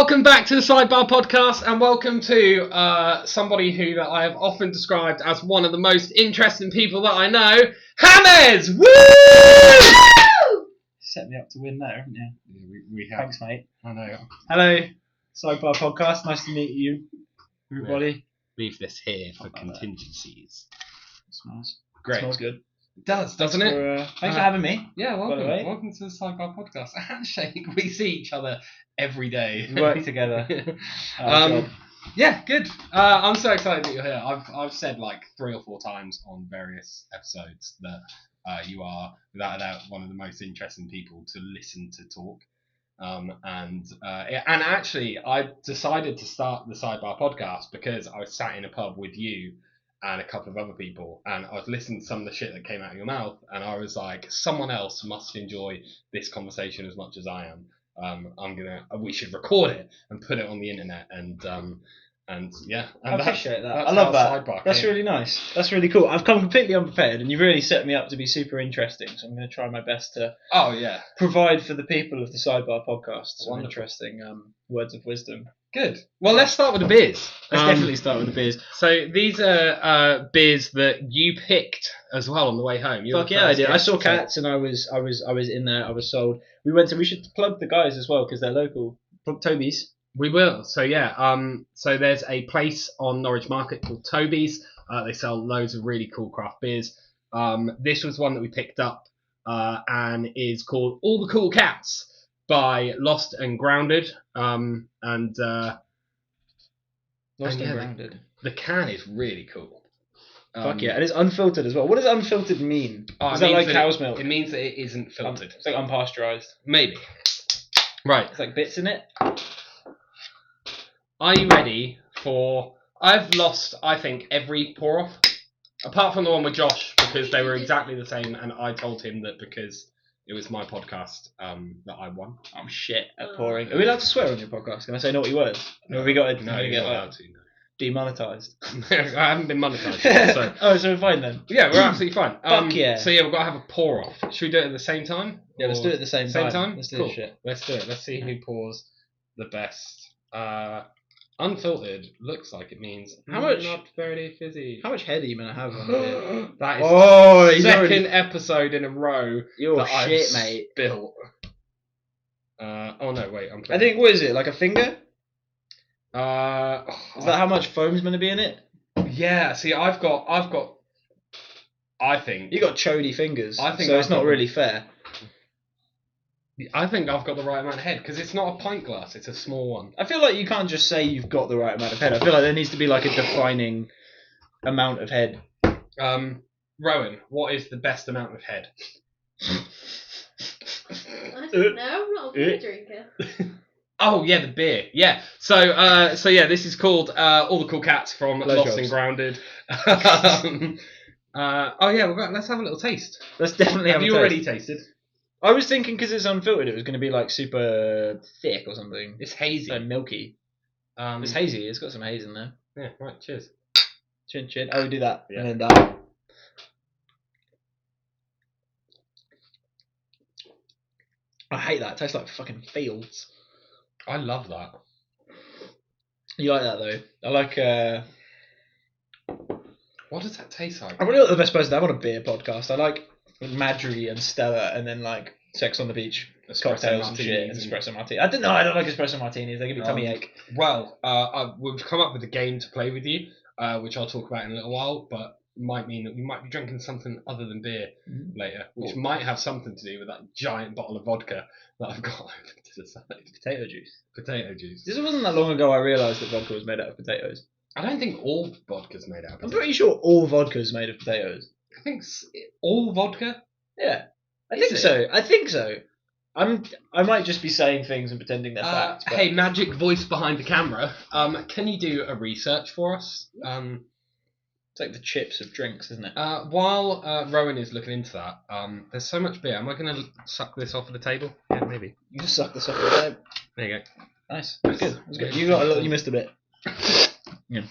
welcome back to the Sidebar podcast, and welcome to somebody who that I have often described as one of the most interesting people that I know, Hamez! Woo! Set me up to win there, haven't you? Yeah, we have. Thanks, mate. I know. Hello, Sidebar podcast. Nice to meet you, everybody. Leave this here for contingencies. Smells Great. Smells good. It does, doesn't it? Thanks for having me. Yeah, welcome. By the way. Welcome to the Sidebar podcast. Handshake. We see each other every day. We work together. Yeah, good. I'm so excited that you're here. I've said like 3 or 4 times on various episodes that you are, without a doubt, one of the most interesting people to listen to talk. And actually, I decided to start the Sidebar podcast because I was sat in a pub with you and a couple of other people, and I was listening to some of the shit that came out of your mouth, and I was like, someone else must enjoy this conversation as much as I am. We should record it and put it on the internet, and yeah. And I appreciate that. I love that. That's really nice. That's really cool. I've come completely unprepared, and you've really set me up to be super interesting. So I'm going to try my best to provide for the people of the Sidebar podcast some interesting words of wisdom. Good. Well, let's start with the beers. Let's definitely start with the beers. So these are beers that you picked as well on the way home. Fuck yeah, I did. I saw Cats and I was in there. I was sold. We should plug the guys as well because they're local. Plug Toby's. We will. So yeah. So there's a place on Norwich Market called Toby's. They sell loads of really cool craft beers. This was one that we picked up and is called All the Cool Cats by Lost and Grounded. Lost and Grounded. The can is really cool. Fuck yeah, and it's unfiltered as well. What does unfiltered mean? Is that like cow's milk? It means that it isn't filtered. It's like unpasteurised. Maybe. Right. It's like bits in it. Are you ready for... I've lost, I think, every pour-off. Apart from the one with Josh, because they were exactly the same, and I told him that because it was my podcast that I won. I'm shit at pouring. Are we allowed to swear on your podcast? Can I say naughty words? No, have we got no, you're not allowed to. No. Demonetised. I haven't been monetised yet, so... Oh, so we're fine then? Yeah, we're absolutely fine. Fuck yeah. So yeah, we've got to have a pour-off. Should we do it at the same time? Yeah, let's do it at the same time. Let's do cool. this shit. Let's do it. Let's see who pours the best. Unfiltered looks like it means how much? Not very fizzy. How much head are you gonna have on it? That is the second episode in a row You're that shit, I've mate. Built. Oh no, wait. I think, what is it? Like a finger? Is that how much foam's gonna be in it? Yeah. See, I've got. I think you got chody fingers. I think so. It's not really fair. I think I've got the right amount of head because it's not a pint glass; it's a small one. I feel like you can't just say you've got the right amount of head. I feel like there needs to be like a defining amount of head. Rowan, what is the best amount of head? I don't know. I'm not a beer drinker. Oh yeah, the beer. Yeah. So yeah, this is called All the Cool Cats from Lost and Grounded. Oh yeah, let's have a little taste. Let's definitely have a taste. Have you already tasted? I was thinking because it's unfiltered, it was going to be like super thick or something. It's hazy. So milky. It's hazy. It's got some haze in there. Yeah. Right. Cheers. Chin chin. Oh, we do that. Yeah. And then that. I hate that. It tastes like fucking fields. I love that. You like that though? I like. What does that taste like? I'm really not the best person to have on a beer podcast. I like Madry and Stella, and then like Sex on the Beach, cocktails and shit, and espresso martini. I don't like espresso martinis. They give me tummy ache. Well, we've come up with a game to play with you, which I'll talk about in a little while, but might mean that we might be drinking something other than beer later, which might have something to do with that giant bottle of vodka that I've got over to the side. Potato juice. This wasn't that long ago I realised that vodka was made out of potatoes. I don't think all vodka's made out of potatoes. I'm pretty sure all vodka's made of potatoes. I think all vodka? Yeah. I think so. I might just be saying things and pretending they're facts. But... Hey, magic voice behind the camera. Can you do a research for us? It's like the chips of drinks, isn't it? While Rowan is looking into that, there's so much beer. Am I going to suck this off of the table? Yeah, maybe. You just suck this off the table. There you go. Nice. That's good. That's good. You missed a bit. Yeah.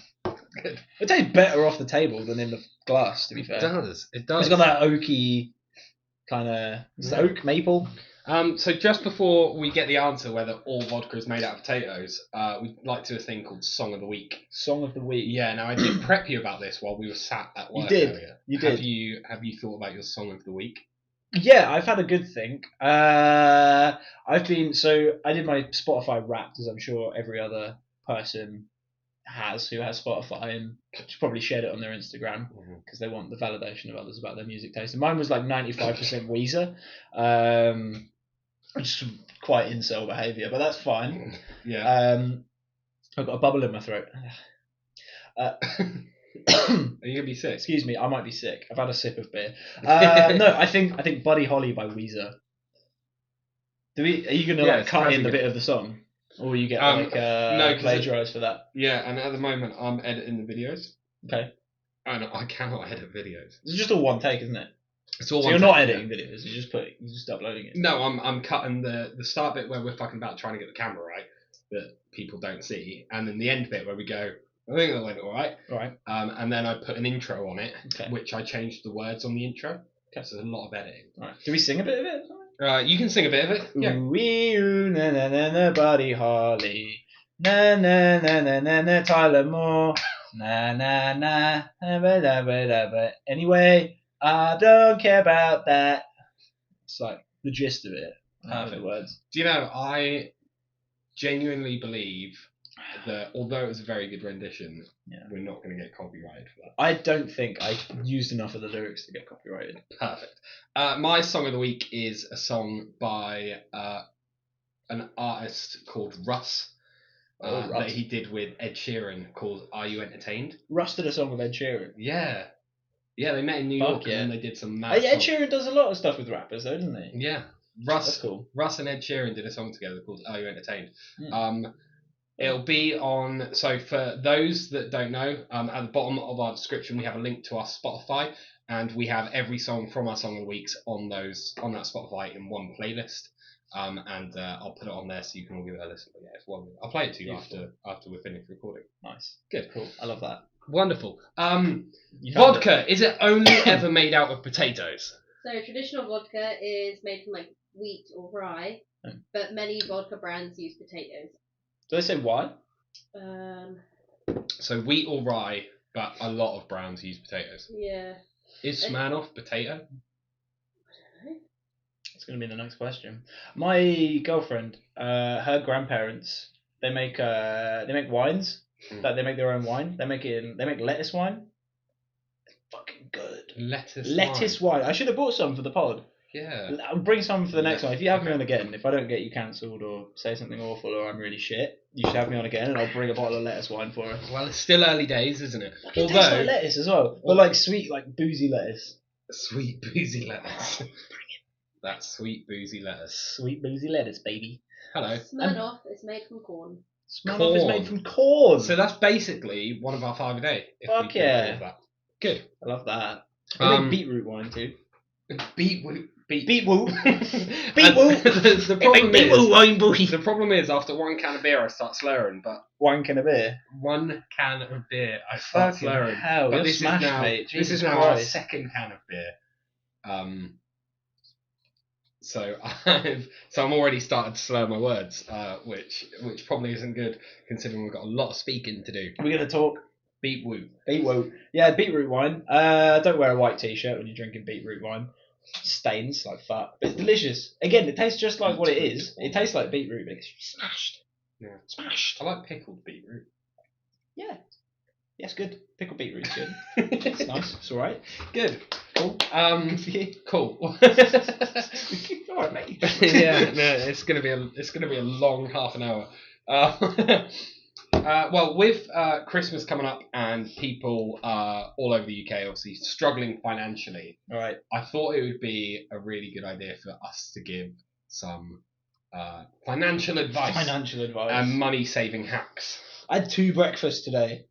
Good. It tastes better off the table than in the glass, to be fair. It does. It's got that oaky kind of... Is it oak? Maple? So just before we get the answer whether all vodka is made out of potatoes, we'd like to do a thing called Song of the Week. Song of the Week. Yeah. Now I did prep you about this while we were sat at work earlier. You did. Have you thought about your Song of the Week? Yeah, I've had a good think. I did my Spotify Wrapped, as I'm sure every other person who has Spotify, and should probably shared it on their Instagram because they want the validation of others about their music taste. And mine was like 95% Weezer, which is quite incel behaviour, but that's fine. Yeah. I've got a bubble in my throat. Are you gonna be sick? Excuse me, I might be sick. I've had a sip of beer. No, I think Buddy Holly by Weezer. Are you gonna cut in the bit of the song? Or you get plagiarised for that? Yeah, and at the moment I'm editing the videos. Okay. And I cannot edit videos. It's just all one take, isn't it? It's all so one you're take, not editing videos. You're just uploading it. No, I'm cutting the start bit where we're fucking about trying to get the camera right that people don't see, and then the end bit where we go, I think that went all right. Right. And then I put an intro on it, okay. which I changed the words on the intro. Okay. So there's a lot of editing. Right. Do we sing a bit of it? You can sing a bit of it. Yeah. Ooh, na na na na, Buddy Holly. Na na na na na na, Tyler Moore. Na na na, ba da ba da ba. Anyway, I don't care about that. It's like the gist of it. Perfect. The words. Do you know, I genuinely believe that although it was a very good rendition, we're not going to get copyrighted for that. I don't think I used enough of the lyrics to get copyrighted. Perfect. My Song of the Week is a song by an artist called Russ. That he did with Ed Sheeran called Are You Entertained? Russ did a song with Ed Sheeran. Yeah. Yeah, they met in New York and then they did some mad Ed Sheeran does a lot of stuff with rappers though, doesn't he? Yeah. That's cool. Russ and Ed Sheeran did a song together called Are You Entertained? It'll be on, so for those that don't know, at the bottom of our description we have a link to our Spotify, and we have every song from our Song of the Weeks on that Spotify in one playlist. And I'll put it on there so you can all give it a listen. But yeah, it's one. I'll play it to you after we're finished recording. Nice. Good. Cool. I love that. Wonderful. Vodka, is it only ever made out of potatoes? So traditional vodka is made from like wheat or rye, but many vodka brands use potatoes. Do they say why? So wheat or rye, but a lot of brands use potatoes. Yeah. Is Smirnoff potato? It's going to be the next question. My girlfriend, her grandparents, they make wines. Like they make their own wine. They make lettuce wine. It's fucking good. Lettuce wine. I should have bought some for the pod. Yeah. I'll bring some for the next one. If you have me on again, if I don't get you cancelled or say something awful or I'm really shit, you should have me on again and I'll bring a bottle of lettuce wine for us. Well, it's still early days, isn't it? It tastes like lettuce as well, but like sweet, like boozy lettuce. Sweet boozy lettuce. Bring it. That's sweet boozy lettuce. Sweet boozy lettuce, baby. Hello. Smirnoff is made from corn. Smirnoff is made from corn. So that's basically one of our 5 a day. Fuck yeah. That. Good. I love that. I make beetroot wine too. Beetroot. Beetroot. The problem is, after one can of beer, I start slurring. But one can of beer. One can of beer, I start slurring. Hell, but this is now, mate. This is now our second can of beer. So I'm already started to slur my words, which probably isn't good considering we've got a lot of speaking to do. We're gonna talk beetroot. Yeah, beetroot wine. Don't wear a white t-shirt when you're drinking beetroot wine. Stains like fuck, but it's delicious. Again, it tastes just like what it is. It tastes like beetroot, but it's smashed. Yeah, smashed. I like pickled beetroot. Yeah, it's good. Pickled beetroot's good. It's nice. It's all right. Good. Cool. Cool. All right, mate. Yeah, no, it's gonna be a long half an hour. Well, with Christmas coming up and people all over the UK obviously struggling financially, right, I thought it would be a really good idea for us to give some financial advice and money-saving hacks. I had 2 breakfasts today.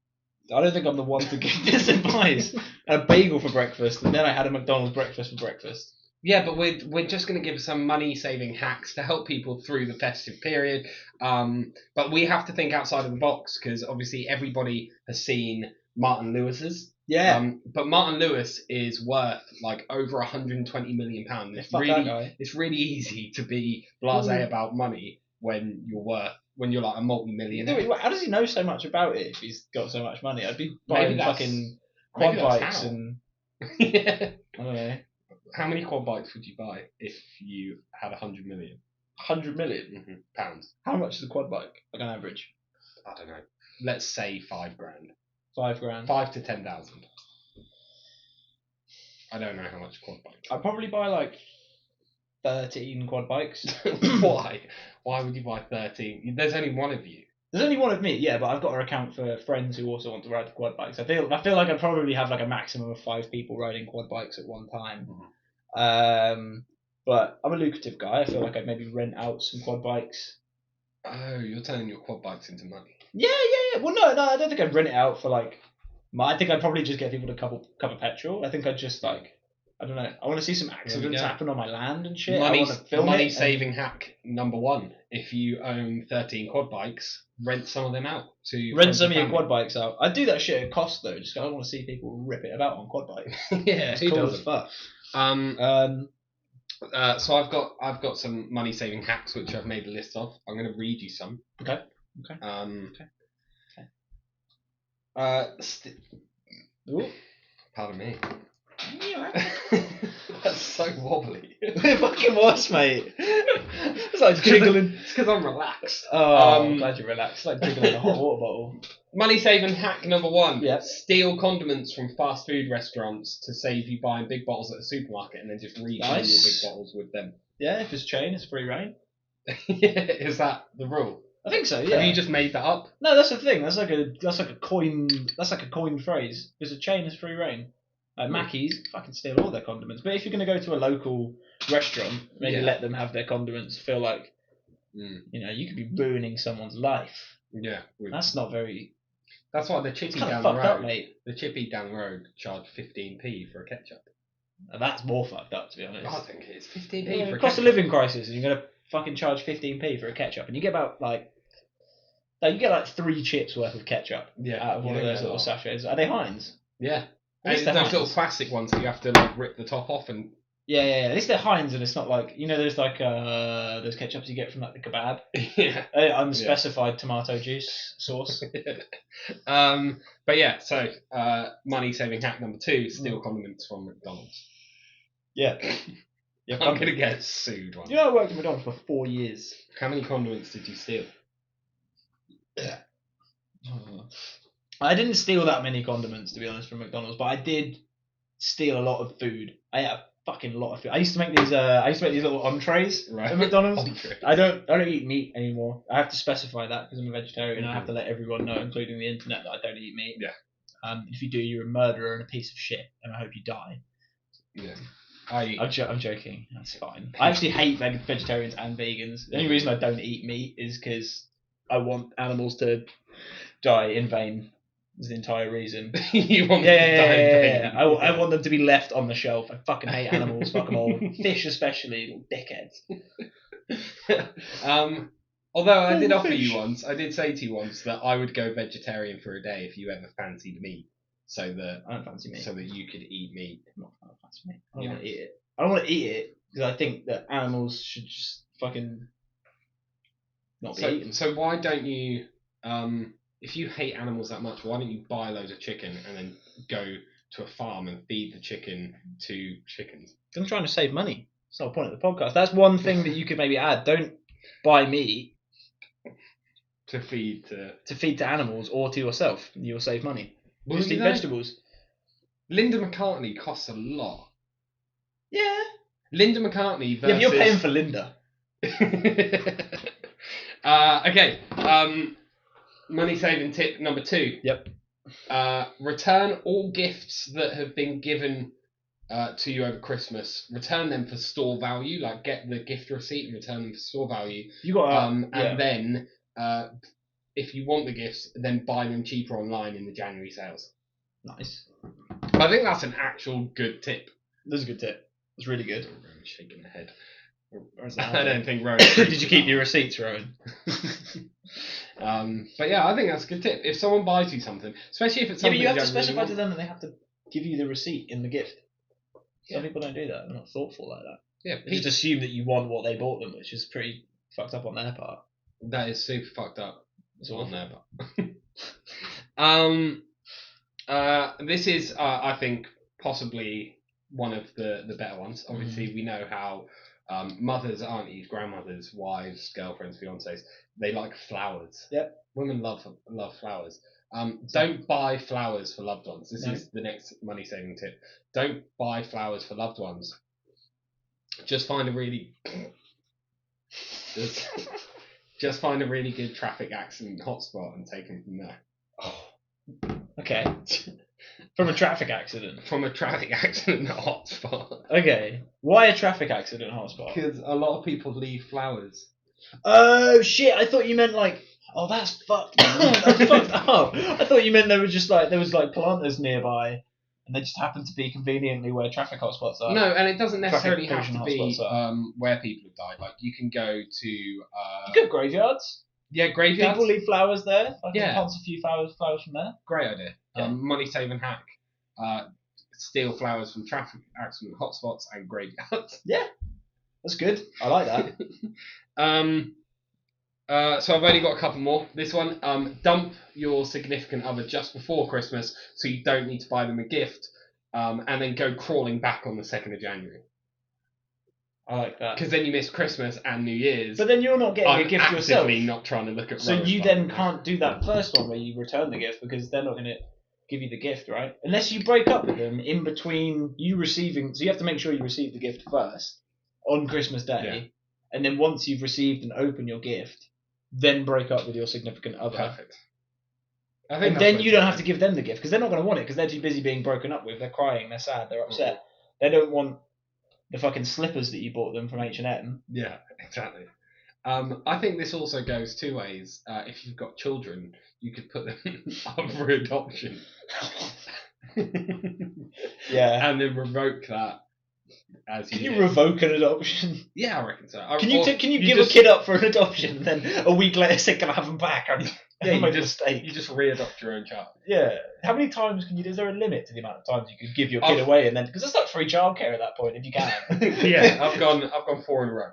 I don't think I'm the one to give this advice. I had a bagel for breakfast, and then I had a McDonald's breakfast for breakfast. Yeah, but we're just going to give some money-saving hacks to help people through the festive period. But we have to think outside of the box because obviously everybody has seen Martin Lewis's. Yeah. But Martin Lewis is worth like over 120 million pounds. It's really easy to be blasé about money when you're like a multi-millionaire. How does he know so much about it if he's got so much money? I'd be buying fucking quad bikes and yeah. I don't know. How many quad bikes would you buy if you had 100 million? 100 million pounds. How much is a quad bike, like on average? I don't know. Let's say $5,000. $5,000. 5 to 10,000. I don't know how much quad bikes. I'd probably buy like 13 quad bikes. Why? Why would you buy 13? There's only one of you. There's only one of me, yeah, but I've got to account for friends who also want to ride the quad bikes. I feel like I'd probably have like a maximum of 5 people riding quad bikes at one time. But I'm a lucrative guy. I feel like I'd maybe rent out some quad bikes. Oh, you're turning your quad bikes into money. Yeah. Well, no, I don't think I'd rent it out for like. I think I'd probably just get people to cover petrol. I think I'd just like. I don't know. I want to see some accidents happen on my land and shit. I want to film money saving hack number 1. If you own 13 quad bikes, rent some of them out to rent some of your quad bikes out. I'd do that shit at cost though. Just I want to see people rip it about on quad bikes. Yeah, it's cool as fuck. So I've got some money saving hacks which I've made a list of. I'm going to read you some. Okay. Pardon me. That's so wobbly. It fucking was, mate. It's like jiggling. It's because I'm relaxed. Oh, I'm glad you're relaxed. It's like jiggling a hot water bottle. Money saving hack number 1. Yep. Steal condiments from fast food restaurants to save you buying big bottles at a supermarket and then just refill your big bottles with them. Yeah, if it's chain, it's free reign. Is that the rule? I think so. Yeah. Have you just made that up? No, that's the thing. That's like a coin phrase. If it's a chain, it's free reign. Mackey's fucking steal all their condiments. But if you're going to go to a local restaurant, maybe let them have their condiments. Feel like, you could be ruining someone's life. Yeah. That's not very... That's why the chippy down the road... Up, mate. The chippy down the road charged 15p for a ketchup. And that's more fucked up, to be honest. I think it is 15p for a cost of living crisis, and you're going to fucking charge 15p for a ketchup. And you get about, like... you get like 3 chips worth of ketchup out of one of those little sachets. Are they Heinz? Yeah. And it's those little plastic ones that you have to like rip the top off and. Yeah. At least they're Heinz, and it's not like there's like those ketchups you get from like the kebab. Yeah. Unspecified tomato juice sauce. But yeah, so money saving hack number 2: steal condiments from McDonald's. Yeah. I'm gonna get sued. I worked at McDonald's for 4 years. How many condiments did you steal? I didn't steal that many condiments, to be honest, from McDonald's, but I did steal a lot of food. I ate a fucking lot of food. I used to make these little entrees at McDonald's. I don't eat meat anymore. I have to specify that because I'm a vegetarian. I have to let everyone know, including the internet, that I don't eat meat. Yeah. If you do, you're a murderer and a piece of shit, and I hope you die. Yeah. I'm joking. That's fine. I actually hate vegetarians and vegans. The only reason I don't eat meat is because I want animals to die in vain. Is the entire reason. You want them to die in vain? I want them to be left on the shelf. I fucking hate animals. Fuck them all. Fish especially, little dickheads. Although I did I did say to you once that I would go vegetarian for a day if you ever fancied meat. So that I don't fancy meat. So that you could eat meat. I don't fancy meat. I don't want to eat it. I don't want to eat it because I think that animals should just fucking not be eaten. So why don't you? If you hate animals that much, why don't you buy loads of chicken and then go to a farm and feed the chicken to chickens? I'm trying to save money. That's the whole point of the podcast. That's one thing that you could maybe add. Don't buy meat to feed to animals or to yourself. You'll save money. Just eat vegetables. Linda McCartney costs a lot. Yeah. Linda McCartney versus... Yeah, but you're paying for Linda. Okay. Money saving tip number 2. Yep. Return all gifts that have been given to you over Christmas. Return them for store value. Like get the gift receipt and return them for store value. You got and then if you want the gifts, then buy them cheaper online in the January sales. Nice. I think that's an actual good tip. That's a good tip. It's really good. I'm shaking the head. I don't think Rowan. Did you keep your receipts, Rowan? But yeah, I think that's a good tip. If someone buys you something, especially if it's something but you have to don't really specify to want. them that they have to give you the receipt in the gift. Some people don't do that. They're not thoughtful like that. Yeah, They just assume that you want what they bought them, which is pretty fucked up on their part. That is super fucked up. It's on their part. This is, I think, possibly one of the better ones. Obviously, we know how mothers, aunties, grandmothers, wives, girlfriends, fiancés, they like flowers. Yep. Women love flowers. Don't buy flowers for loved ones. This is the next money saving tip. Don't buy flowers for loved ones. Just find a really just find a really good traffic accident hotspot and take them from there. Okay. From a traffic accident. From a traffic accident hotspot. Okay. Why a traffic accident hotspot? Because a lot of people leave flowers. Oh shit! I thought you meant like. Oh, that's fucked up. That's fucked up. I thought you meant there was planters nearby, and they just happened to be conveniently where traffic hotspots are. No, and it doesn't necessarily have to be where people have died. Like you can go to. You go to graveyards. Yeah, graveyards. People leave flowers there. I can plant a few flowers from there. Great idea. Money saving hack. Steal flowers from traffic accident hotspots and graveyards. Yeah, that's good. I like that. So I've only got a couple more. This one, dump your significant other just before Christmas so you don't need to buy them a gift, and then go crawling back on the 2nd of January. I like that. Because then you miss Christmas and New Year's. But then you're not getting a gift yourself. I'm not trying to look at. So you then can't do that first one where you return the gift because they're not going to give you the gift, right? Unless you break up with them in between you receiving. So you have to make sure you receive the gift first on Christmas Day, and then once you've received and opened your gift, then break up with your significant other. Perfect. And then you don't have to give them the gift because they're not going to want it because they're too busy being broken up with. They're crying, they're sad, they're upset. Mm-hmm. They don't want the fucking slippers that you bought them from H&M. Yeah, exactly. I think this also goes two ways. If you've got children, you could put them up for adoption. Yeah. And then revoke that. Can you revoke an adoption? Yeah, I reckon so. Can you give a kid up for an adoption and then a week later say, can I have them back? You just re-adopt your own child. Yeah. How many times can you do? Is there a limit to the amount of times you could give your kid away and then because it's like free childcare at that point if you can. Yeah, I've gone 4 in a row.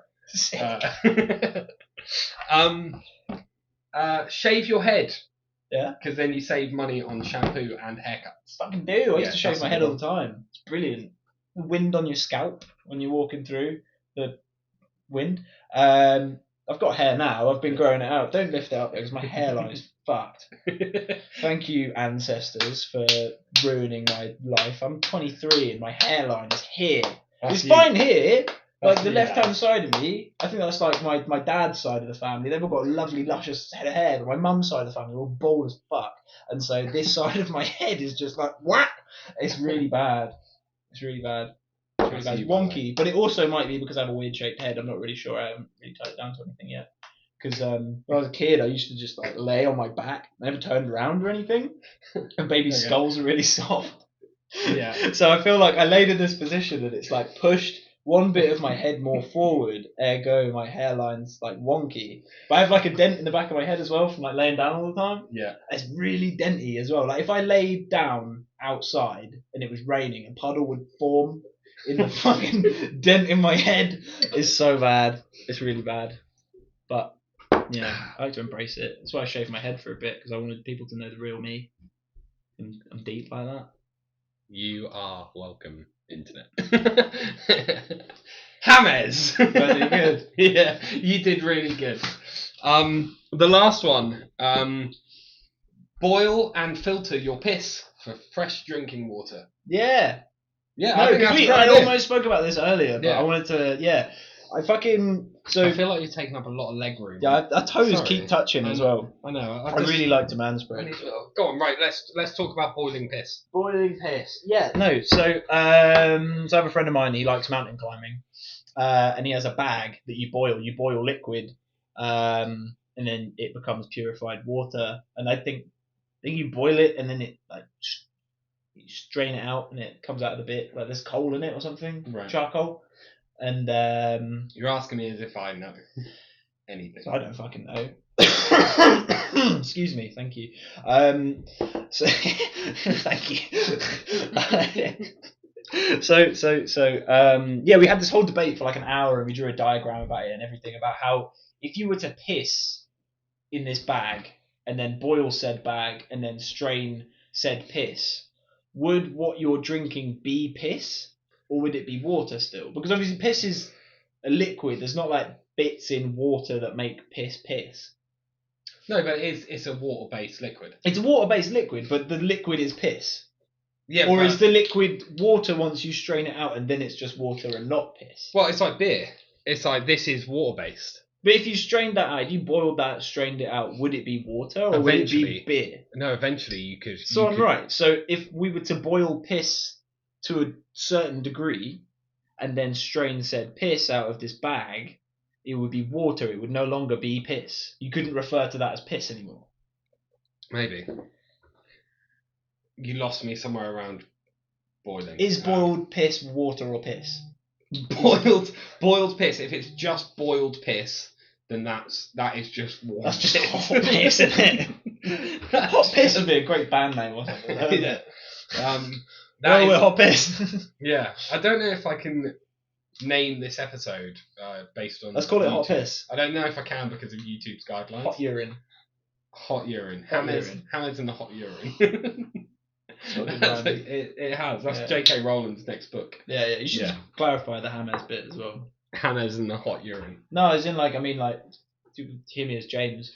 Shave your head. Yeah. Because then you save money on shampoo and haircuts. Fucking do. I used to shave my head all the time. It's brilliant. The wind on your scalp when you're walking through the wind. I've got hair now. I've been growing it out. Don't lift it up because my hairline is fucked. Thank you, ancestors, for ruining my life. I'm 23 and my hairline is here. It's fine here. Like the left-hand side of me, I think that's like my dad's side of the family. They've all got a lovely, luscious head of hair. But my mum's side of the family are all bald as fuck. And so this side of my head is just like, what? It's really bad. It's really bad. It's wonky. But it also might be because I have a weird-shaped head. I'm not really sure. I haven't really tied it down to anything yet. Because when I was a kid, I used to just like lay on my back. I never turned around or anything. And baby skulls are really soft. Yeah. So I feel like I laid in this position and it's like pushed one bit of my head more forward, ergo my hairline's like wonky. But I have like a dent in the back of my head as well from like laying down all the time. Yeah. It's really denty as well. Like if I laid down outside and it was raining, a puddle would form in the fucking dent in my head. It's so bad. It's really bad. But yeah, I like to embrace it. That's why I shaved my head for a bit because I wanted people to know the real me. And I'm deep like that. You are welcome, internet. Hamez! Very good. Yeah, you did really good. The last one. Boil and filter your piss for fresh drinking water. Yeah. Yeah, no, I almost spoke about this earlier, but I wanted to, I feel like you're taking up a lot of leg room. Yeah, our toes keep touching as well. I know. I really like to manspread. Go on, right, let's talk about boiling piss. Boiling piss. Yeah, no, so I have a friend of mine, he likes mountain climbing, and he has a bag that you boil liquid, and then it becomes purified water, and I think you boil it and then it like you strain it out and it comes out of the bit like there's coal in it or something, right. Charcoal, And you're asking me as if I know anything. I don't fucking know. Excuse me, thank you. So thank you. Yeah, we had this whole debate for like an hour, and we drew a diagram about it and everything about how if you were to piss in this bag and then boil said bag and then strain said piss, would what you're drinking be piss or would it be water still? Because obviously piss is a liquid. There's not like bits in water that make piss. No, but it's a water-based liquid. It's a water-based liquid, but the liquid is piss. Yeah. Or is the liquid water once you strain it out and then it's just water and not piss? Well, it's like beer. It's like this is water-based. But if you strained that out, if you boiled that, strained it out, would it be water or would it be beer? No, eventually you could. So I'm right. So if we were to boil piss to a certain degree and then strain said piss out of this bag, it would be water. It would no longer be piss. You couldn't refer to that as piss anymore. Maybe. You lost me somewhere around boiling. Is boiled piss water or piss? Boiled piss. If it's just boiled piss, then that is just warm. That's just hot piss, isn't it? Hot piss would be a great band name or something. Yeah. We're hot piss. Yeah. I don't know if I can name this episode based on. Let's call it YouTube. Hot Piss. I don't know if I can because of YouTube's guidelines. Hot urine. Hot urine. Hamez in the hot urine. It has. That's J.K. Rowling's next book. Yeah. You should clarify the Hamez bit as well. Hamez in the hot urine. No, as in like you hear me as James.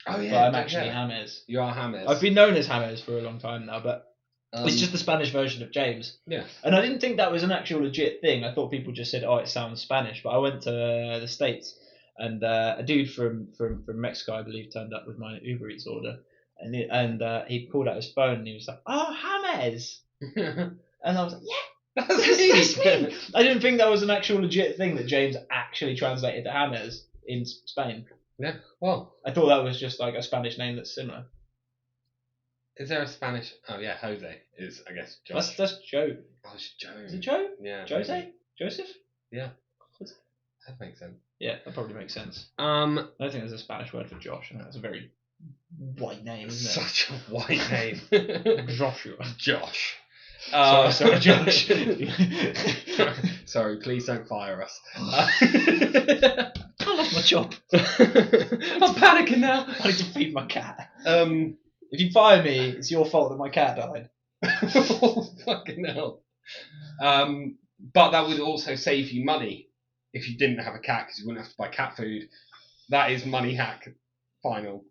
Oh yeah. But I'm actually Hamez. You are Hamez. I've been known as Hamez for a long time now, but it's just the Spanish version of James. Yeah. And I didn't think that was an actual legit thing. I thought people just said, "Oh, it sounds Spanish." But I went to the States, and a dude from Mexico, I believe, turned up with my Uber Eats order, and he pulled out his phone and he was like, "Oh, Hamez," and I was like, "Yeah." That's me. I didn't think that was an actual legit thing that James actually translated to Hamez in Spain. Yeah, well, I thought that was just like a Spanish name that's similar. Is there a Spanish? Oh yeah, Jose is, I guess, Josh. That's Joe. Oh, it's Joe. Is it Joe? Yeah. Jose? Maybe. Joseph? Yeah. That makes sense. Yeah, that probably makes sense. I don't think there's a Spanish word for Josh, and that's a very white name, isn't it? Such a white name. Joshua. Josh. Sorry, Josh. Sorry, please don't fire us. I lost my job. I'm panicking now. I need to feed my cat. If you fire me, it's your fault that my cat died. Oh, fucking hell. But that would also save you money if you didn't have a cat because you wouldn't have to buy cat food. That is money hack final.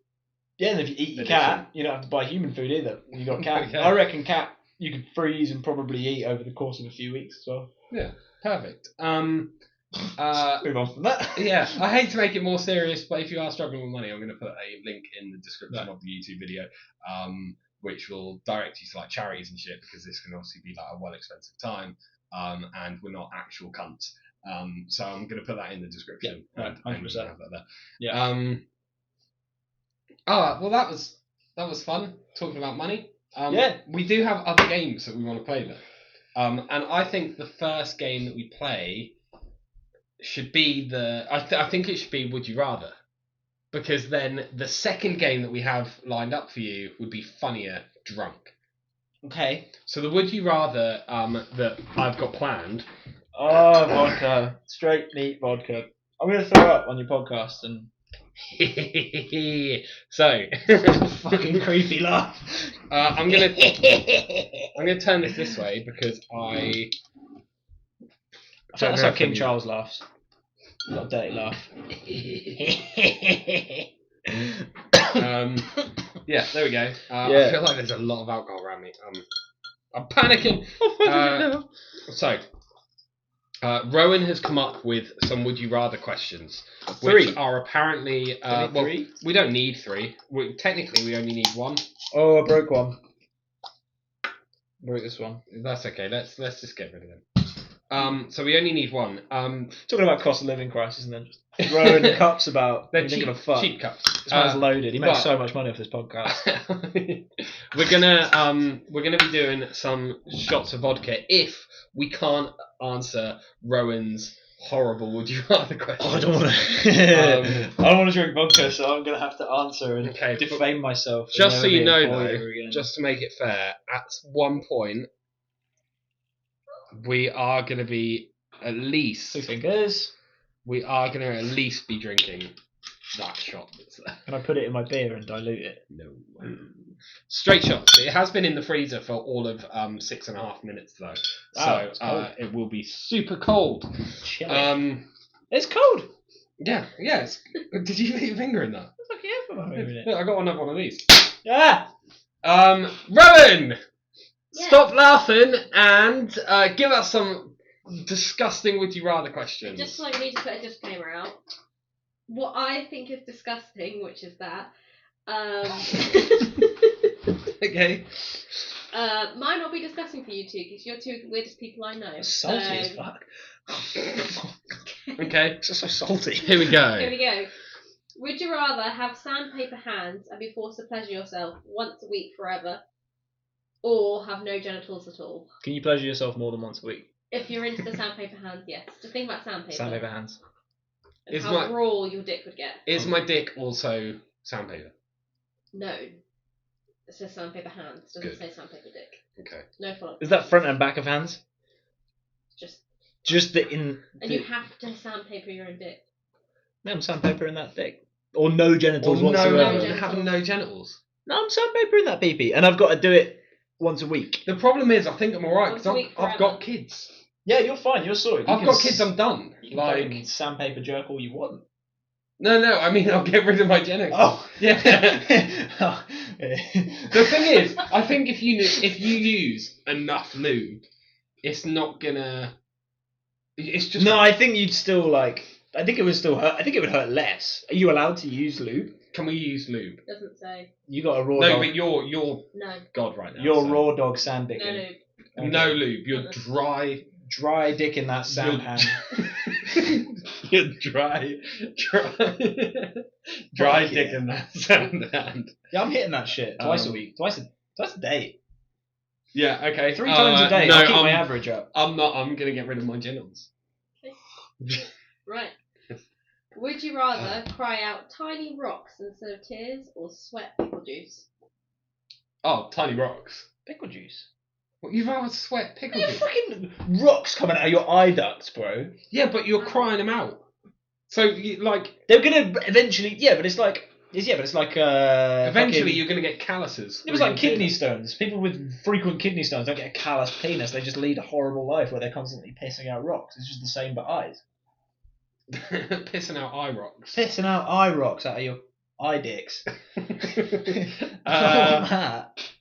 Yeah, and if you eat your cat, you don't have to buy human food either. You got a cat. Yeah. I reckon cat you could freeze and probably eat over the course of a few weeks as well. Yeah, perfect. Move on from that. Yeah, I hate to make it more serious, but if you are struggling with money, I'm going to put a link in the description of the YouTube video, which will direct you to like charities and shit, because this can obviously be like a well expensive time, and we're not actual cunts. So I'm going to put that in the description. Yeah, 100%. Yeah. Well, that was fun talking about money. We do have other games that we want to play though, and I think the first game that we play should be I think it should be Would You Rather, because then the second game that we have lined up for you would be Funnier Drunk. Okay. So the Would You Rather that I've got planned. Oh, vodka, straight meat vodka. I'm gonna throw up on your podcast and. So fucking creepy laugh. I'm gonna turn this way because I that's how King Charles laughs. Not a dirty laugh. Yeah, there we go. I feel like there's a lot of alcohol around me. I'm panicking. So Rowan has come up with some Would You Rather questions, which are apparently three? We don't need three. Technically, we only need one. Oh, I broke one. Broke this one. That's okay. Let's just get rid of them. So we only need one. Talking about cost of living crisis and then just throwing cups about. They're cheap cups. This man's loaded. He makes so much money off this podcast. We're gonna be doing some shots of vodka if we can't answer Rowan's horrible would you rather questions. I don't want to. I don't want to drink vodka, so I'm going to have to answer and defame myself. Just so you know, though, just to make it fair, at one point we are going to be at least 2 fingers. We are going to at least be drinking that shot that's there. Can I put it in my beer and dilute it? No. Straight shots. It has been in the freezer for all of 6.5 minutes though, so it will be super cold. Chilly. It's cold. Yeah. Did you put your finger in that? I got another one of these. Yeah. Rowan, stop laughing and give us some disgusting would you rather questions. Just like me to put a disclaimer out. What I think is disgusting, which is that. Okay. Might not be disgusting for you two because you're two of the weirdest people I know. Salty as fuck. Okay. It's just so salty. Here we go. Would you rather have sandpaper hands and be forced to pleasure yourself once a week forever, or have no genitals at all? Can you pleasure yourself more than once a week? If you're into the sandpaper hands, yes. Just think about sandpaper. Sandpaper hands. And how raw your dick would get. Is my dick also sandpaper? No. It says sandpaper hands. It doesn't say sandpaper dick. Okay. No follow-up. Is that front and back of hands? Just the in. And you have to sandpaper your own dick. No, I'm sandpapering that dick. Or no genitals whatsoever. Having no genitals. No, I'm sandpapering that pee-pee. And I've got to do it once a week. The problem is, I think I'm alright because I've got kids. Yeah, you're fine. You're sorted. I've got kids. I'm done. You can sandpaper jerk all you want. No. I mean, I'll get rid of my genitals. Oh, yeah. The thing is, I think if you use enough lube, it's not gonna. It's just. No, I think you'd still like. I think it would still hurt. I think it would hurt less. Are you allowed to use lube? Can we use lube? Doesn't say. You got a raw dog. No, but you're no. God right now. You're raw dog sand dick. No lube. Okay. No lube. You're dry dick in that sand hand. You're dry dick in that sand hand. Yeah, I'm hitting that shit twice a week, twice a day. Yeah, okay. 3 times a day. I'll keep my average up. I'm not. I'm gonna get rid of my genitals. Okay. Right. Would you rather cry out tiny rocks instead of tears, or sweat pickle juice? Oh, tiny rocks. Pickle juice. What, you'd rather sweat pickle juice? Fucking rocks coming out of your eye ducts, bro. Yeah, but you're crying them out. So they're gonna eventually. Yeah, but it's like. Eventually, you're gonna get calluses. It was like kidney stones. People with frequent kidney stones don't get a callous penis. They just lead a horrible life where they're constantly pissing out rocks. It's just the same but eyes. Pissing out eye rocks. Pissing out eye rocks out of your eye dicks.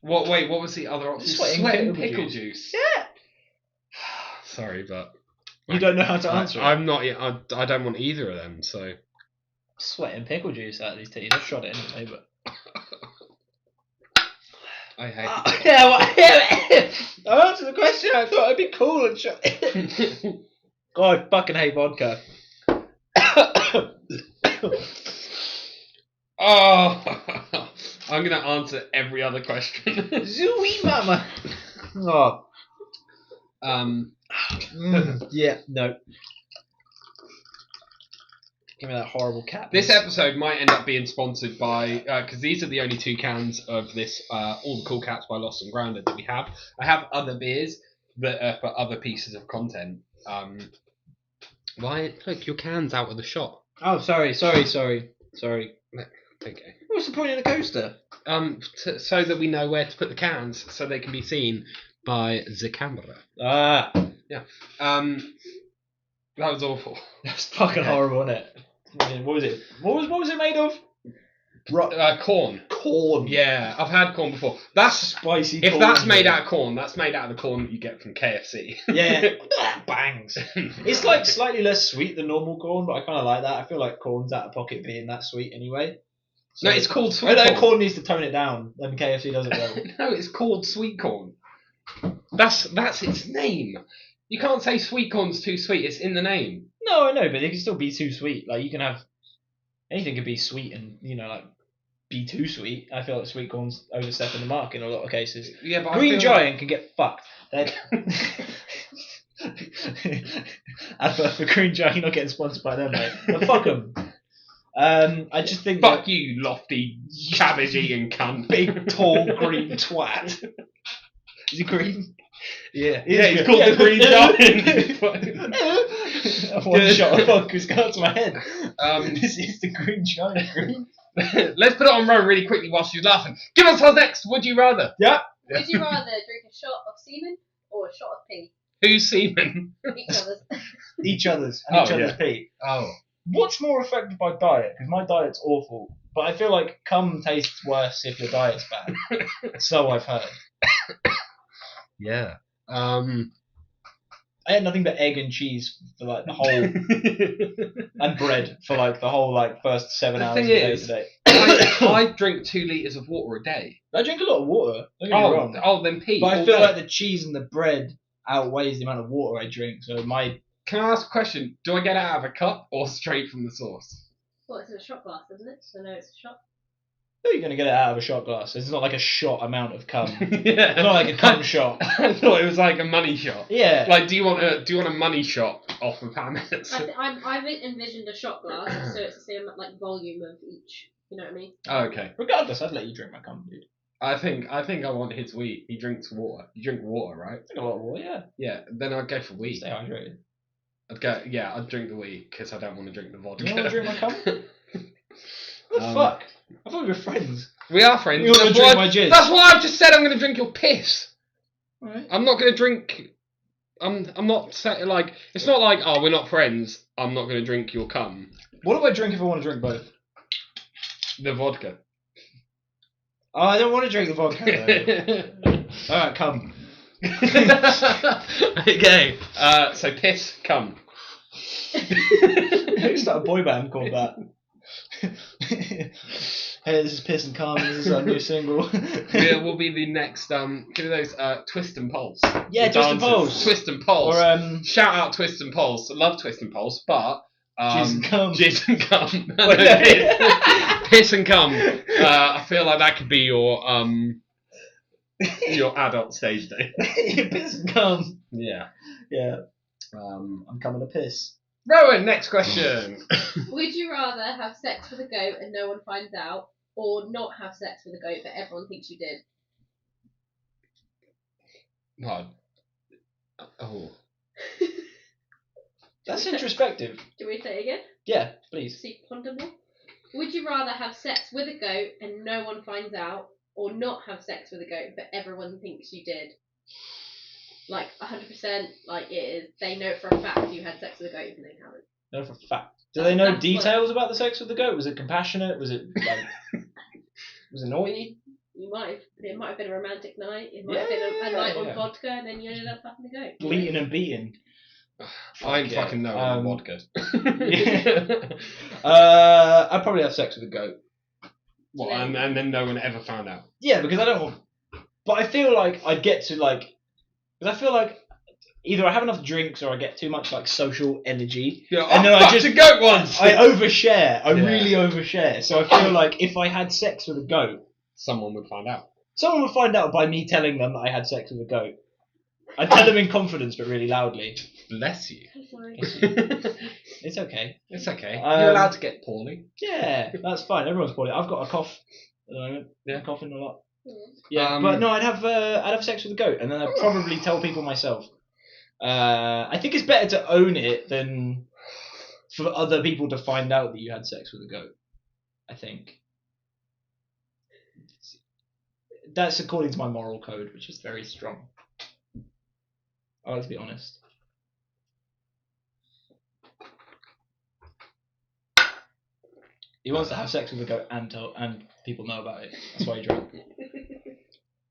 What was the other option? Sweating pickle juice. Yeah. Sorry, but you don't know how to answer. I'm not. I don't want either of them. So sweating pickle juice out of these titties. I've shot it anyway, but I hate. I answered the question. I thought I'd be cool and shot it. God, I fucking hate vodka. Oh, I'm gonna answer every other question. Zooey mama. Oh. Yeah, no. Give me that horrible cat. This episode might end up being sponsored by, because these are the only 2 cans of this All the Cool Cats by Lost and Grounded that we have. I have other beers that are for other pieces of content. Why? Look, your can's out of the shot. Oh, sorry. Okay. What's the point of the coaster? So that we know where to put the cans, so they can be seen by the camera. Ah. Yeah. That was awful. That's fucking horrible, isn't it? What was it? What was it made of? Corn. Corn. Yeah, I've had corn before. That's spicy. If that's made out of corn, that's made out of the corn that you get from KFC. Yeah, bangs. It's like slightly less sweet than normal corn, but I kind of like that. I feel like corn's out of pocket being that sweet anyway. So, no, it's called sweet corn. Corn needs to tone it down, then KFC does it well. No, it's called sweet corn. That's its name. You can't say sweet corn's too sweet. It's in the name. No, I know, but it can still be too sweet. Like you can have anything could be sweet and like be too sweet. I feel like sweet corn's overstepping the mark in a lot of cases. Yeah, but Green Giant can get fucked. Advert for Green Giant, you're not getting sponsored by them, mate. But fuck them. I just think fuck you, lofty, cabbage-eating cunt. Big, tall, green twat. Is he green? Yeah, he's called the Green Giant. One shot of vodka's gone to my head. This is the Green Giant. Green. Let's put it on row really quickly while she's laughing. Give us our next. Would you rather? Yep. Would you rather drink a shot of semen or a shot of pee? Who's semen? Each other's. Each other's pee. Oh. What's more affected by diet? Because my diet's awful, but I feel like cum tastes worse if your diet's bad. So I've heard. Yeah. I had nothing but egg and cheese for like the whole, and bread for like the whole like first 7 hours of the day today. I drink 2 litres of water a day. I drink a lot of water. Don't get me wrong. Oh, then pee. But I feel like the cheese and the bread outweighs the amount of water I drink. So my. Can I ask a question? Do I get it out of a cup or straight from the source? Well, it's in a shot glass, isn't it? So no, it's a shot. How are you going to get it out of a shot glass? It's not like a shot amount of cum. Yeah. It's not like a cum shot. I thought it was like a money shot. Yeah. Like, do you want a money shot off of Hamez? I've envisioned a shot glass, so it's the same like volume of each. You know what I mean? Oh, okay. Regardless, I'd let you drink my cum, dude. I think I want his wee. He drinks water. You drink water, right? I drink a lot of water, yeah. Yeah. Then I'd go for wee. Stay hydrated. I'd drink the wee because I don't want to drink the vodka. You want to drink my cum? What the fuck? I thought we were friends. We are friends. You want to drink my jizz? That's why I've just said I'm going to drink your piss. Alright. I'm not going to drink. I'm not saying like it's not like we're not friends. I'm not going to drink your cum. What do I drink if I want to drink both? The vodka. Oh, I don't want to drink the vodka. Alright, cum. Okay. So piss, cum. Who started a boy band called that? Hey, this is Piss and Cum. This is our new single. It will be the next. Give me those. Twist and Pulse. Yeah, Twist and Pulse. Twist and Pulse. Or shout out Twist and Pulse. Love Twist and Pulse, but Jizz and Cum. Jizz and Cum. Piss and Cum. I feel like that could be your adult stage day. Piss and Cum. Yeah. Yeah. I'm coming to piss. Rowan, next question. Would you rather have sex with a goat and no one finds out, or not have sex with a goat but everyone thinks you did? Oh. That's introspective. Do we say it again? Yeah, please. See, ponder more. Would you rather have sex with a goat and no one finds out, or not have sex with a goat but everyone thinks you did? Like 100%, like it is. They know for a fact you had sex with a goat, even though you haven't. No, for a fact. Do they know details about the sex with the goat? Was it compassionate? Was it like? Was it naughty? You might have. It might have been a romantic night. It might have been a night on vodka, and then you ended up fucking the goat. Bleating and beating. I ain't fucking know vodka. I'd probably have sex with a goat. What? And then no one ever found out. Yeah, because I don't want. But I feel like I'd get to like. Because I feel like either I have enough drinks or I get too much like social energy. Yeah, and then I just a goat once. I overshare. I really overshare. So I feel like if I had sex with a goat, someone would find out. Someone would find out by me telling them that I had sex with a goat. I'd tell them in confidence, but really loudly. Bless you. Sorry. It's okay. It's okay. You're allowed to get poorly. Yeah, that's fine. Everyone's poorly. I've got a cough at the moment. Yeah, I'm coughing a lot. Yeah, but no, I'd have sex with a goat, and then I'd probably tell people myself. I think it's better to own it than for other people to find out that you had sex with a goat. I think that's according to my moral code, which is very strong. I like to be honest. He wants to have sex with a goat and people know about it. That's why he drank.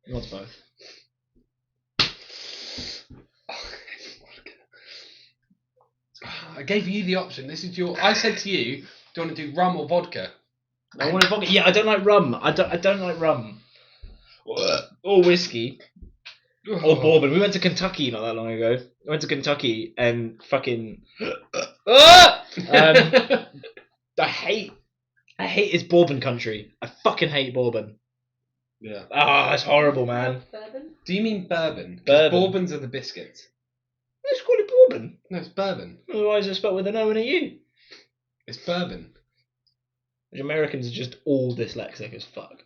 He wants both. I gave you the option. This is your. I said to you, do you want to do rum or vodka? I want vodka. Yeah, I don't like rum. I don't like rum. Or whiskey. Or bourbon. We went to Kentucky not that long ago. I went to Kentucky and fucking. I hate it's bourbon country. I fucking hate bourbon. Yeah. It's horrible, man. Bourbon? Do you mean bourbon? Bourbon. Bourbons are the biscuits. Let's call it bourbon. No, it's bourbon. Otherwise it's spelled with an O and a U. It's bourbon. The Americans are just all dyslexic as fuck.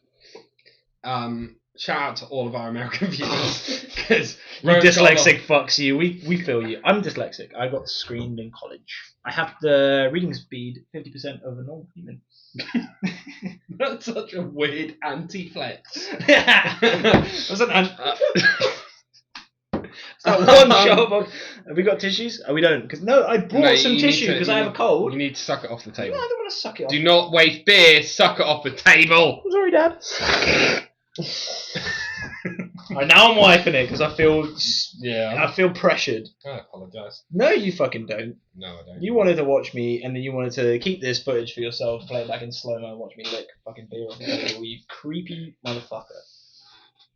Shout out to all of our American viewers. Because you dyslexic fucks you. We feel you. I'm dyslexic. I got screened in college. I have the reading speed 50% of a normal human. That's such a weird anti-flex. Was that one shot? Have we got tissues? Oh, we don't. Because I brought some tissue because I have a cold. You need to suck it off the table. No, I don't want to suck it off. Do not waste beer. Suck it off the table. I'm sorry, Dad. Right, now I'm wiping it because I feel pressured. I apologise. No, you fucking don't. No, I don't. You wanted to watch me, and then you wanted to keep this footage for yourself, play it back in slow mo, and watch me lick fucking beer off the table. You creepy motherfucker.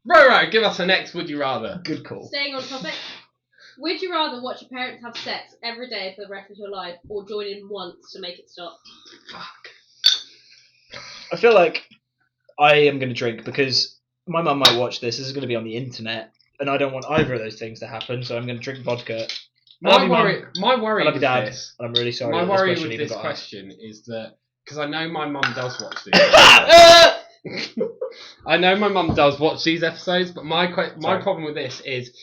Right. Give us the next. Would you rather? Good call. Staying on topic. Would you rather watch your parents have sex every day for the rest of your life, or join in once to make it stop? Fuck. I feel like I am going to drink because my mum might watch this. This is going to be on the internet, and I don't want either of those things to happen. So I'm going to drink vodka. My worry with Dad, this. I'm really sorry. My worry with this question is that because I know my mum does watch these. I know my mum does watch these episodes, but my problem with this is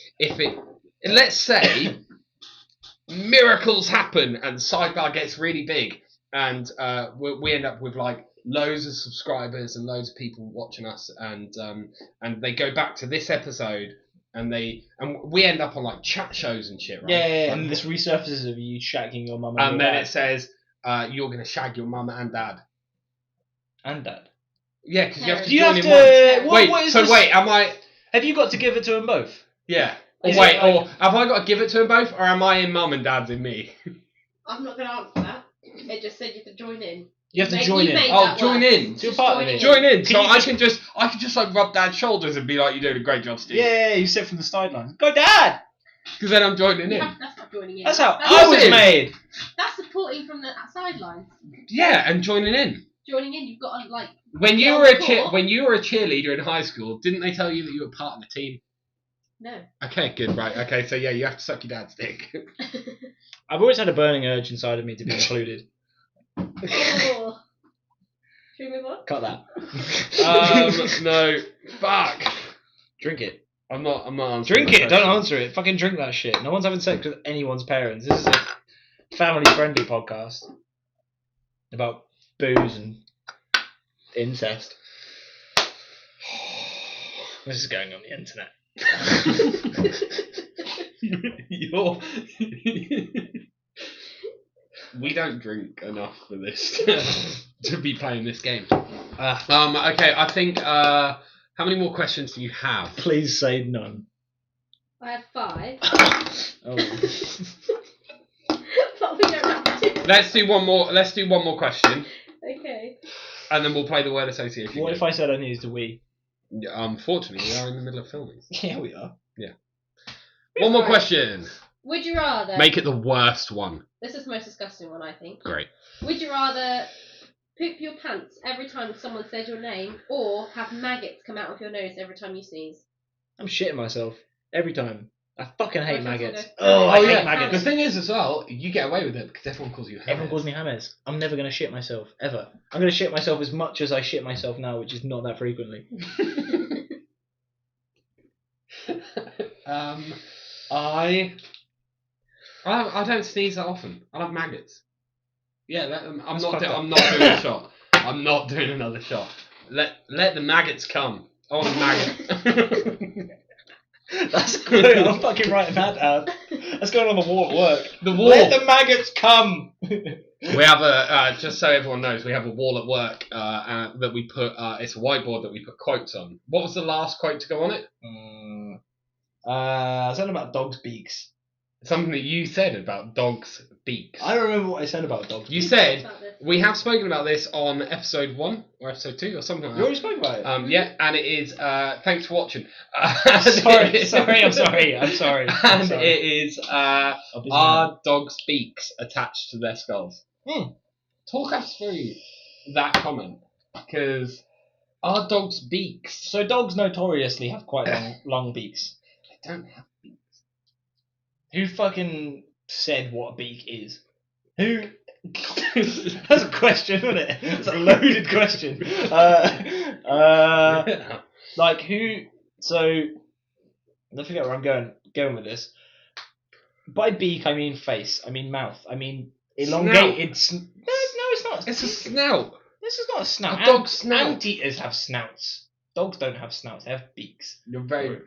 let's say miracles happen and Sidebar gets really big and we end up with like loads of subscribers and loads of people watching us and they go back to this episode and we end up on like chat shows and shit, right? Yeah. And this resurfaces of you shagging your mum and then dad. It says you're gonna shag your mum and dad. And dad. Yeah, because you have to join in once. Wait, am I? Have you got to give it to them both? Yeah. Or have I got to give it to them both, or am I in mum and dad's in me? I'm not going to answer that. It just said you have to join in. You have to join in. Oh, join in. So you're part of it. Join in. So I can just like rub dad's shoulders and be like, "You're doing a great job, Steve." Yeah. You sit from the sidelines. Go, Dad. Because then I'm joining in. That's not joining in. That's how I was made. That's supporting from the sidelines. Yeah, and joining in. Joining in, you've got to like. When you were a cheerleader in high school, didn't they tell you that you were part of the team? No. Okay, good, right. Okay, so yeah, you have to suck your dad's dick. I've always had a burning urge inside of me to be included. Oh. Should we move on? Cut that. No. Fuck. Drink it. I'm not answering. Drink it. Don't answer it. Fucking drink that shit. No one's having sex with anyone's parents. This is a family-friendly podcast about booze and incest. This is going on the internet. We don't drink enough for this to be playing this game. Okay, I think. How many more questions do you have? Please say none. I have 5. Oh. But we don't have to. Let's do one more question. Okay. And then we'll play the word association. What if I said I needed to wee? Unfortunately, we are in the middle of filming. Yeah, we are. Yeah. One more question. Would you rather... Make it the worst one. This is the most disgusting one, I think. Great. Would you rather poop your pants every time someone says your name, or have maggots come out of your nose every time you sneeze? I'm shitting myself. Every time. I fucking hate maggots. I hate maggots. The thing is, as well, you get away with it because everyone calls you Hamez. Everyone calls me Hamez. I'm never going to shit myself, ever. I'm going to shit myself as much as I shit myself now, which is not that frequently. I don't sneeze that often. I have maggots. Yeah, I'm not doing a shot. I'm not doing another shot. Let the maggots come. I want a maggot. That's good. I'm fucking writing that down. That's going on the wall at work. The wall. Let the maggots come. We have just so everyone knows, we have a wall at work that we put. It's a whiteboard that we put quotes on. What was the last quote to go on it? Something about dogs' beaks. Something that you said about dogs' beaks. I don't remember what I said about dogs' beaks. You said, we have spoken about this on episode 1 or episode 2 or something like that. You already spoke about it. Yeah, and it is, thanks for watching. Sorry. I'm sorry. And it is, are dogs' beaks attached to their skulls? Talk us through that comment, because are dogs' beaks... So dogs notoriously have quite long beaks. They don't have beaks. Who fucking said what a beak is. Who? That's a question, wasn't it? That's a loaded question. Like who? So I forget where I'm going with this. By beak, I mean face. I mean mouth. I mean elongated. No, it's not. It's a snout. This is not a snout. A dog's snout. Anteaters have snouts. Dogs don't have snouts. They have beaks. You're very.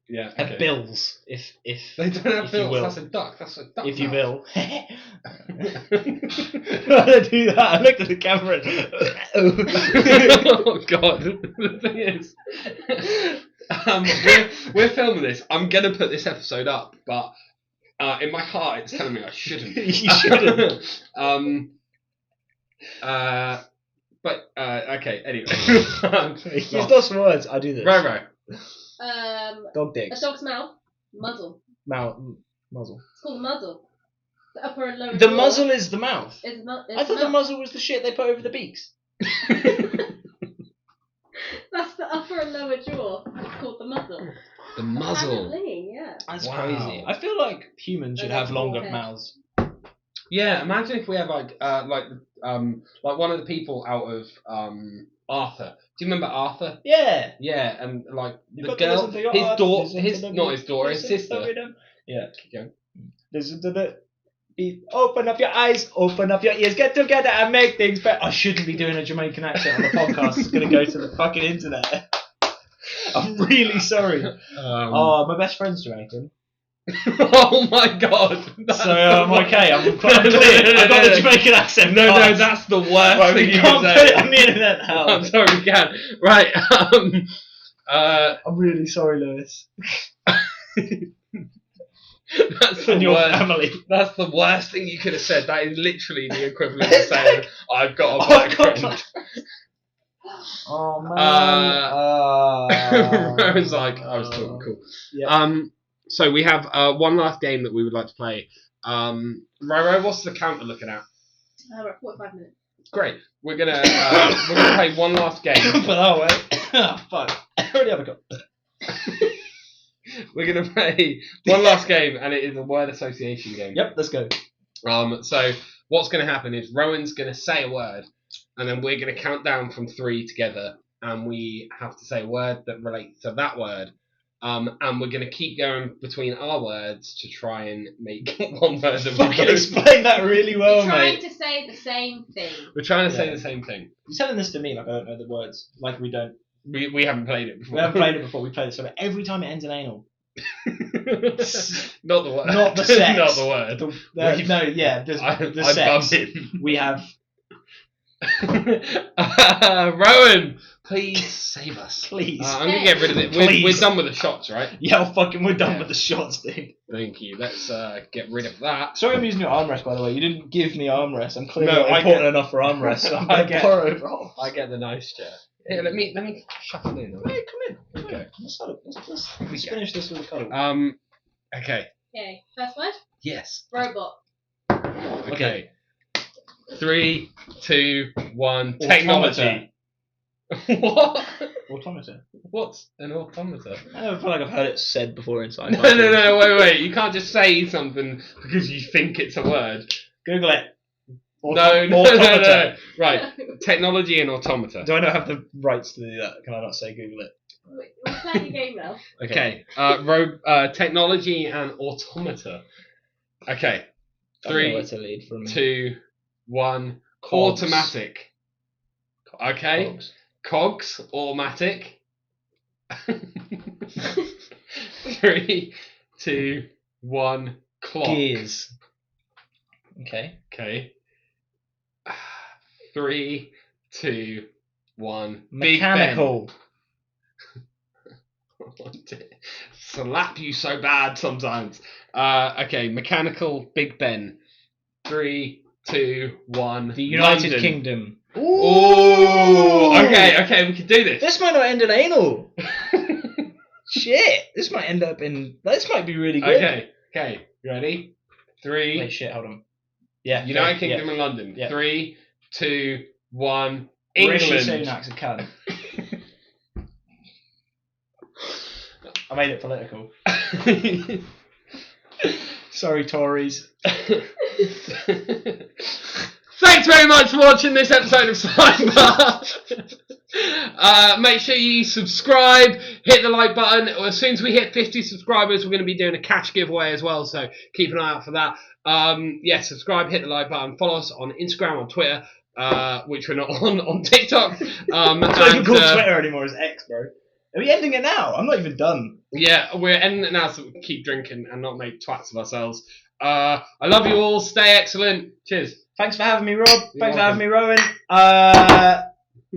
Yeah. Okay. Have bills. If they don't have bills, that's a duck. That's a duck. If you will. Why did I do that? I looked at the camera. Oh God! The thing is, we're filming this. I'm gonna put this episode up, but in my heart, it's telling me I shouldn't. You shouldn't. But okay. Anyway, you've got some words. I do this. Right. Dog dicks. A dog's mouth. Muzzle. Muzzle. It's called the muzzle. The upper and lower The jaw. muzzle is the mouth. I thought the muzzle was the shit they put over the beaks. That's the upper and lower jaw. It's called the muzzle. The muzzle. Yeah. That's crazy. I feel like humans should have longer mouths. Yeah, imagine if we had like one of the people out of Arthur. Do you remember Arthur? Yeah. Yeah, and like You've the got to girl, listen to your his heart, daughter, listen his to not his daughter, his listen to sister. the rhythm. Yeah. Keep going. Listen to the beat. Open up your eyes, open up your ears, get together and make things better. I shouldn't be doing a Jamaican accent on the podcast. It's going to go to the fucking internet. I'm really sorry. My best friend's Jamaican. Oh my God! So I'm okay. I'm clear. I got the Jamaican accent. No, that's the worst thing you can't can put it on the internet now. I'm sorry, we can. Right. I'm really sorry, Lewis. That's the your worst. Family. That's the worst thing you could have said. That is literally the equivalent of saying, "I've got a black friend." Oh man. Rowan's like, I was talking cool. Yeah. So we have one last game that we would like to play. Roro, what's the counter looking at? We're at 45 minutes. Great. We're gonna play one last game. But oh wait. Fuck. I already have a go. We're gonna play one last game, and it is a word association game. Yep, let's go. So what's gonna happen is Rowan's gonna say a word, and then we're gonna count down from 3 together, and we have to say a word that relates to that word. And we're going to keep going between our words to try and make one word that we can explain that really well, We're trying mate. to say the same thing. We're trying to say the same thing. You're telling this to me like I don't know the words. Like we don't. We haven't played it before. We haven't played it before. We played it so every time it ends in anal. Not the word. Not the sex. Not the word. No, yeah. The sex. We have. Rowan, please save us. Please. I'm going to get rid of it. We're done with the shots, right? Yeah, we're done with the shots, dude. Thank you. Let's get rid of that. Sorry I'm using your armrest, by the way. You didn't give me armrest. I'm clearly not important enough for armrest, so I'm going to borrow it. I get the nice chair. Here, let me shuffle in. Hey, come in. Okay. Let's finish this with a cuddle. Okay, Okay. first word? Yes. Robot. Okay. 3, 2, 1. Technology. What? Automaton. What's an automaton? I feel like I've heard it said before inside. No, wait. You can't just say something because you think it's a word. Google it. No. Right. Technology and automata. Do I not have the rights to do that? Can I not say Google it? We're playing a game now. Okay. Technology and automata. Okay. 3, 2, 1. Cogs. Automatic. Okay. Cogs. Automatic. 3, 2, 1. Clock. Gears. Okay. 3, 2, 1. Mechanical. Big Ben. Slap you so bad sometimes. Okay, mechanical. Big Ben. 3, 2, 1. The United London. Kingdom. Ooh. Okay, we can do this. This might not end in anal. Shit. This might end up in. This might be really good. Okay. Ready? 3. Wait, shit. Hold on. Yeah. United Kingdom and London. Yeah. 3, 2, 1. England. Rishi Sunak's a cunt. I made it political. Sorry, Tories. Thanks very much for watching this episode of Sidebar. Make sure you subscribe, hit the like button. As soon as we hit 50 subscribers, we're going to be doing a cash giveaway as well, so keep an eye out for that. Subscribe, hit the like button, follow us on Instagram, on Twitter, which we're not on TikTok. It's not even called Twitter anymore, it's X, bro. Are we ending it now? I'm not even done. Yeah, we're ending it now so we can keep drinking and not make twats of ourselves. I love you all. Stay excellent. Cheers. Thanks for having me, Rob. Thanks for having me, Rowan.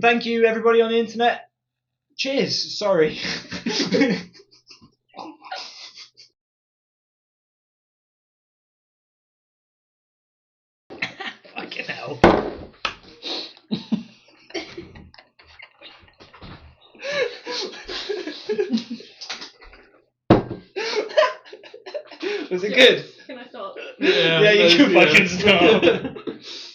Thank you, everybody on the internet. Cheers. Sorry. Fucking hell. Was it good? Can I stop? Yeah, you can fucking stop.